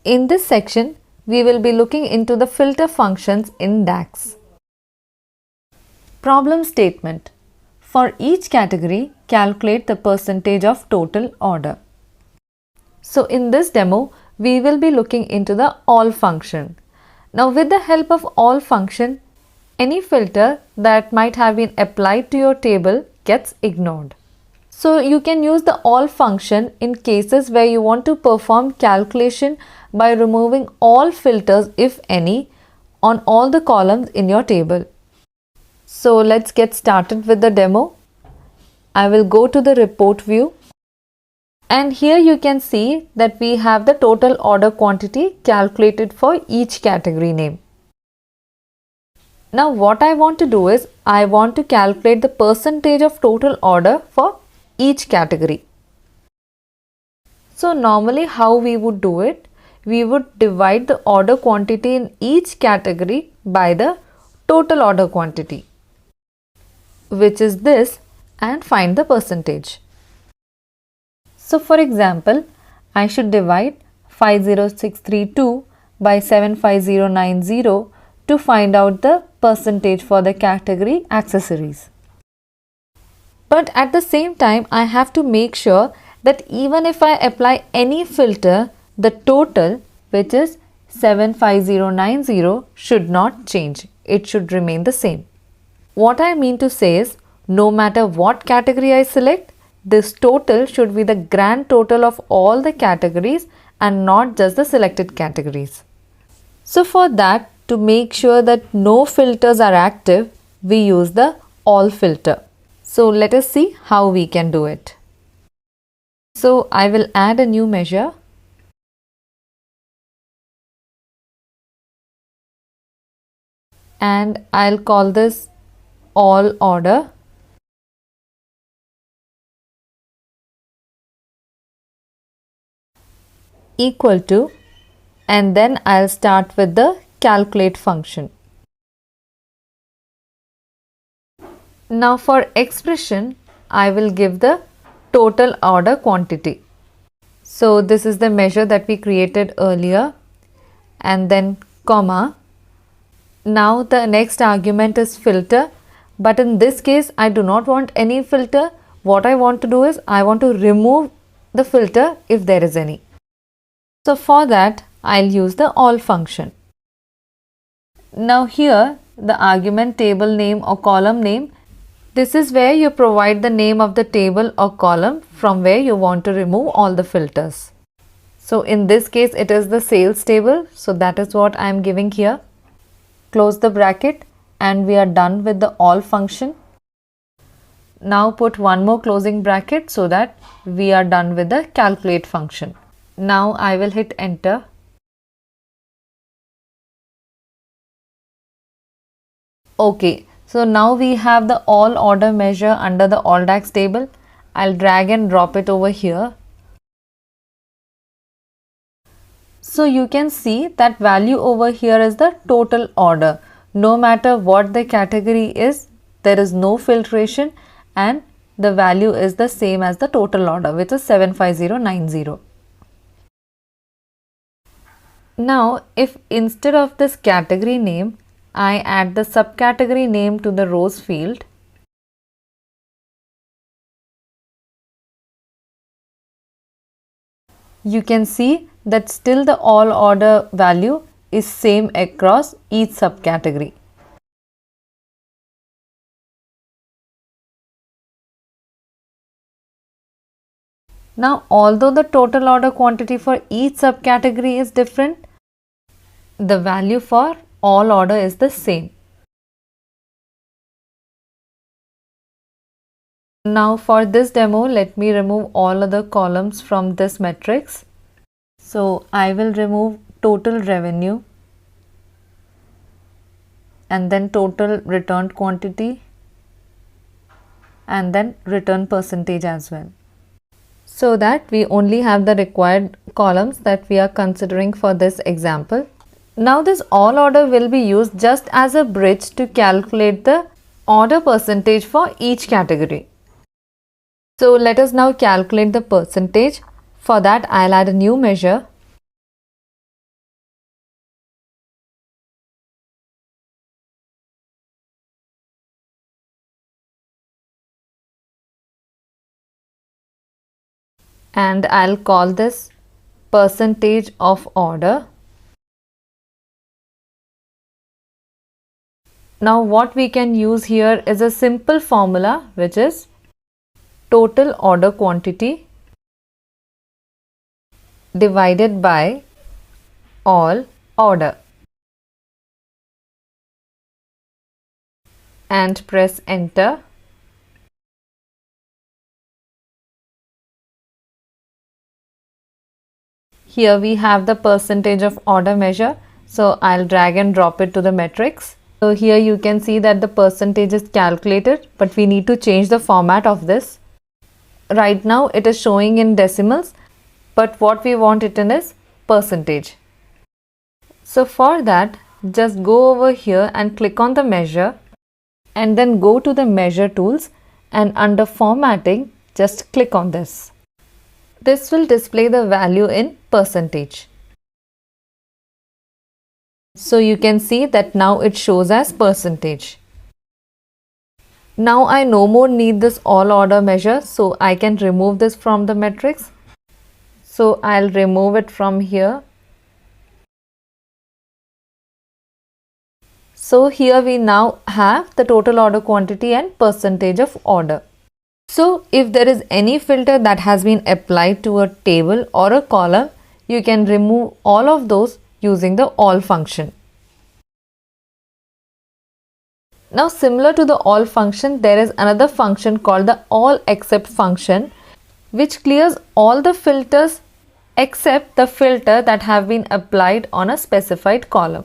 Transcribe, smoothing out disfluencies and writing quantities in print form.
In this section, we will be looking into the filter functions in DAX. Problem statement. For each category, calculate the percentage of total order. So in this demo, we will be looking into the all function. Now with the help of all function, any filter that might have been applied to your table gets ignored. So you can use the all function in cases where you want to perform calculation by removing all filters, if any, on all the columns in your table. So let's get started with the demo. I will go to the report view, and here you can see that we have the total order quantity calculated for each category name. Now what I want to do is I want to calculate the percentage of total order for each category. So normally how we would do it, we would divide the order quantity in each category by the total order quantity, which is this, and find the percentage. So for example, I should divide 50632 by 75090 to find out the percentage for the category accessories. But at the same time, I have to make sure that even if I apply any filter, the total, which is 75090, should not change. It should remain the same. What I mean to say is, no matter what category I select, this total should be the grand total of all the categories and not just the selected categories. So for that, to make sure that no filters are active, we use the all filter. So let us see how we can do it. So I will add a new measure. And I'll call this all order. Equal to, and then I'll start with the calculate function. Now for expression, I will give the total order quantity. So this is the measure that we created earlier, and then comma. Now the next argument is filter, but in this case I do not want any filter. What I want to do is I want to remove the filter if there is any. So for that, I'll use the all function. Now here, the argument table name or column name, this is where you provide the name of the table or column from where you want to remove all the filters. So in this case, it is the sales table. So that is what I am giving here. Close the bracket, and we are done with the all function. Now put one more closing bracket so that we are done with the calculate function. Now I will hit enter. Okay, so now we have the all order measure under the all DAX table. I'll drag and drop it over here. So you can see that value over here is the total order. No matter what the category is, there is no filtration, and the value is the same as the total order, which is 75090. Now, if instead of this category name, I add the subcategory name to the rows field, you can see that still the all order value is same across each subcategory. Now, although the total order quantity for each subcategory is different, the value for all order is the same. Now for this demo, let me remove all other columns from this matrix. So I will remove total revenue, and then total returned quantity, and then return percentage as well, so that we only have the required columns that we are considering for this example. Now this all order will be used just as a bridge to calculate the order percentage for each category. So let us now calculate the percentage. For that, I'll add a new measure. and I'll call this percentage of order. Now what we can use here is a simple formula, which is total order quantity divided by all order, and press enter. Here we have the percentage of order measure, so I'll drag and drop it to the matrix. So here you can see that the percentage is calculated, but we need to change the format of this. Right now it is showing in decimals, but what we want it in is percentage. So for that, just go over here and click on the measure, and then go to the measure tools, and under formatting just click on this. This will display the value in percentage. So you can see that now it shows as percentage. Now I no more need this all order measure, so I can remove this from the matrix. So I'll remove it from here. So here we now have the total order quantity and percentage of order. So if there is any filter that has been applied to a table or a column, you can remove all of those using the all function. Now similar to the all function, there is another function called the all except function, which clears all the filters except the filter that have been applied on a specified column.